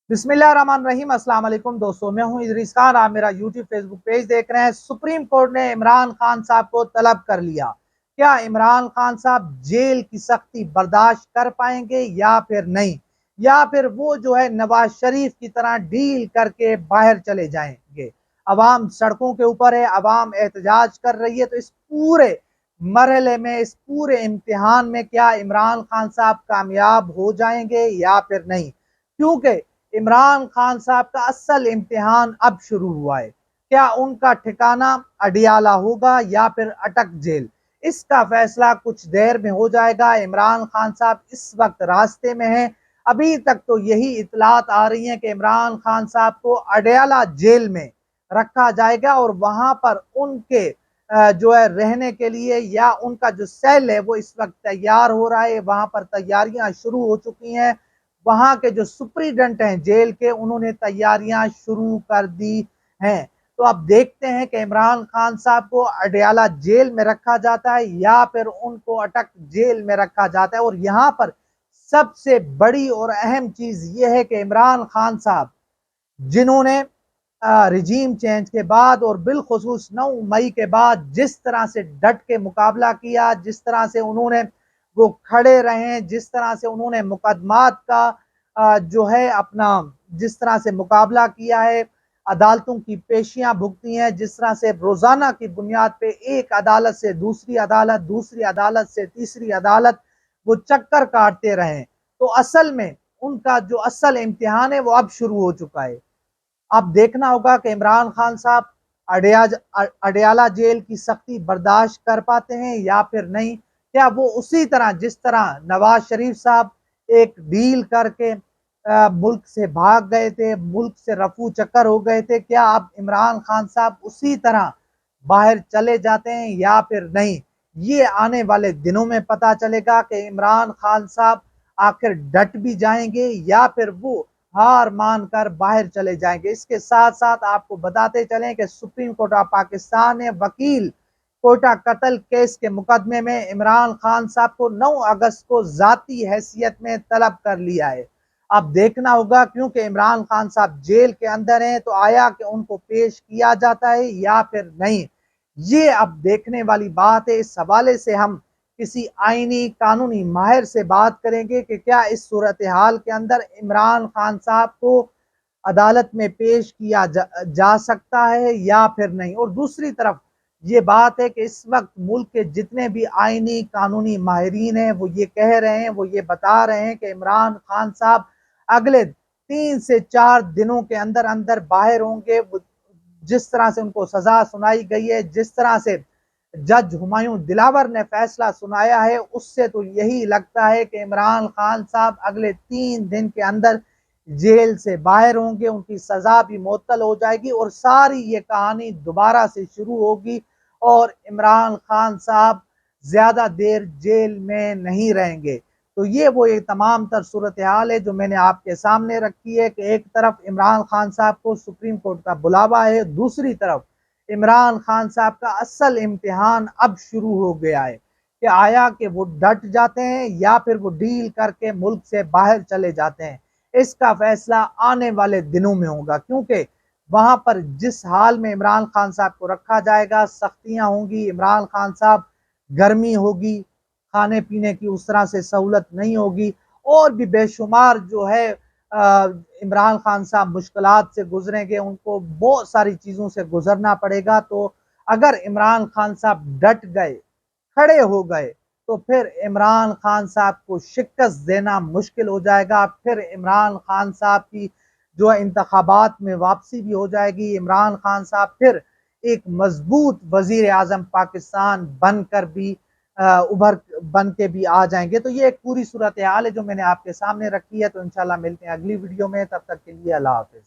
बिस्मिल्लाहिर्रहमानिर्रहीम। अस्सलाम वालेकुम दोस्तों, मैं हूं इदरीस खान। आप मेरा यूट्यूब फेसबुक पेज देख रहे हैं। सुप्रीम कोर्ट ने इमरान खान साहब को तलब कर लिया। क्या इमरान खान साहब जेल की सख्ती बर्दाश्त कर पाएंगे या फिर नहीं, या फिर वो जो है नवाज शरीफ की तरह डील करके बाहर चले जाएंगे। अवाम सड़कों के ऊपर है, अवाम एहतजाज कर रही है। तो इस पूरे मरहले में, इस पूरे इम्तिहान में क्या इमरान खान साहब कामयाब हो जाएंगे या फिर नहीं, क्योंकि इमरान खान साहब का असल इम्तिहान अब शुरू हुआ है। क्या उनका ठिकाना अडियाला होगा या फिर अटक जेल, इसका फैसला कुछ देर में हो जाएगा। इमरान खान साहब इस वक्त रास्ते में हैं। अभी तक तो यही इतलात आ रही हैं कि इमरान खान साहब को अडियाला जेल में रखा जाएगा और वहां पर उनके जो है रहने के लिए, या उनका जो सेल है वो इस वक्त तैयार हो रहा है। वहां पर तैयारियां शुरू हो चुकी हैं। वहां के जो सुप्रीडेंट हैं जेल के, उन्होंने तैयारियां शुरू कर दी हैं। तो अब देखते हैं कि इमरान खान साहब को अडियाला जेल में रखा जाता है या फिर उनको अटक जेल में रखा जाता है। और यहाँ पर सबसे बड़ी और अहम चीज यह है कि इमरान खान साहब, जिन्होंने रिजीम चेंज के बाद और बिलखुसूस 9 मई के बाद जिस तरह से डट के मुकाबला किया, जिस तरह से उन्होंने वो खड़े रहे, जिस तरह से उन्होंने मुकदमात का जो है अपना जिस तरह से मुकाबला किया है, अदालतों की पेशियां भुगती हैं, जिस तरह से रोजाना की बुनियाद पे एक अदालत से दूसरी अदालत, दूसरी अदालत से तीसरी अदालत वो चक्कर काटते रहे। तो असल में उनका जो असल इम्तिहान है वो अब शुरू हो चुका है। अब देखना होगा कि इमरान खान साहब अडियाला जेल की सख्ती बर्दाश्त कर पाते हैं या फिर नहीं। क्या वो उसी तरह जिस तरह नवाज शरीफ साहब एक डील करके मुल्क से भाग गए थे, मुल्क से रफू चक्कर हो गए थे, क्या अब इमरान खान साहब उसी तरह बाहर चले जाते हैं या फिर नहीं। ये आने वाले दिनों में पता चलेगा कि इमरान खान साहब आखिर डट भी जाएंगे या फिर वो हार मानकर बाहर चले जाएंगे। इसके साथ साथ आपको बताते चलें कि सुप्रीम कोर्ट ऑफ पाकिस्तान ने वकील कोयटा कत्ल केस के मुकदमे में इमरान खान साहब को 9 अगस्त को जाती हैसियत में तलब कर लिया है। अब देखना होगा, क्योंकि इमरान खान साहब जेल के अंदर हैं, तो आया कि उनको पेश किया जाता है या फिर नहीं, ये अब देखने वाली बात है। इस हवाले से हम किसी आईनी कानूनी माहिर से बात करेंगे कि क्या इस सूरत हाल के अंदर इमरान खान साहब को अदालत में पेश किया जा सकता है या फिर नहीं। और दूसरी तरफ ये बात है कि इस वक्त मुल्क के जितने भी आईनी कानूनी माहिरीन हैं वो ये कह रहे हैं, वो ये बता रहे हैं कि इमरान खान साहब अगले 3 से 4 दिनों के अंदर अंदर बाहर होंगे। जिस तरह से उनको सजा सुनाई गई है, जिस तरह से जज हुमायूं दिलावर ने फैसला सुनाया है, उससे तो यही लगता है कि इमरान खान साहब अगले 3 दिन के अंदर जेल से बाहर होंगे, उनकी सजा भी मुअत्तल हो जाएगी और सारी ये कहानी दोबारा से शुरू होगी और इमरान खान साहब ज्यादा देर जेल में नहीं रहेंगे। तो ये वो एक तमाम तर सूरत हाल है जो मैंने आपके सामने रखी है कि एक तरफ इमरान खान साहब को सुप्रीम कोर्ट का बुलावा है, दूसरी तरफ इमरान खान साहब का असल इम्तिहान अब शुरू हो गया है कि आया कि वो डट जाते हैं या फिर वो डील करके मुल्क से बाहर चले जाते हैं। इसका फैसला आने वाले दिनों में होगा, क्योंकि वहां पर जिस हाल में इमरान खान साहब को रखा जाएगा, सख्तियां होंगी, इमरान खान साहब, गर्मी होगी, खाने पीने की उस तरह से सहूलत नहीं होगी, और भी बेशुमार जो है इमरान खान साहब मुश्किलात से गुजरेंगे, उनको बहुत सारी चीज़ों से गुजरना पड़ेगा। तो अगर इमरान खान साहब डट गए, खड़े हो गए, तो फिर इमरान खान साहब को शिकस्त देना मुश्किल हो जाएगा। फिर इमरान खान साहब की जो है इंतखाबात में वापसी भी हो जाएगी। इमरान खान साहब फिर एक मजबूत वजीर आजम पाकिस्तान बनकर भी उभर बन के भी आ जाएंगे। तो ये एक पूरी सूरत हाल है जो मैंने आपके सामने रखी है। तो इंशाल्लाह मिलते हैं अगली वीडियो में, तब तक के लिए अल्लाह हाफिज।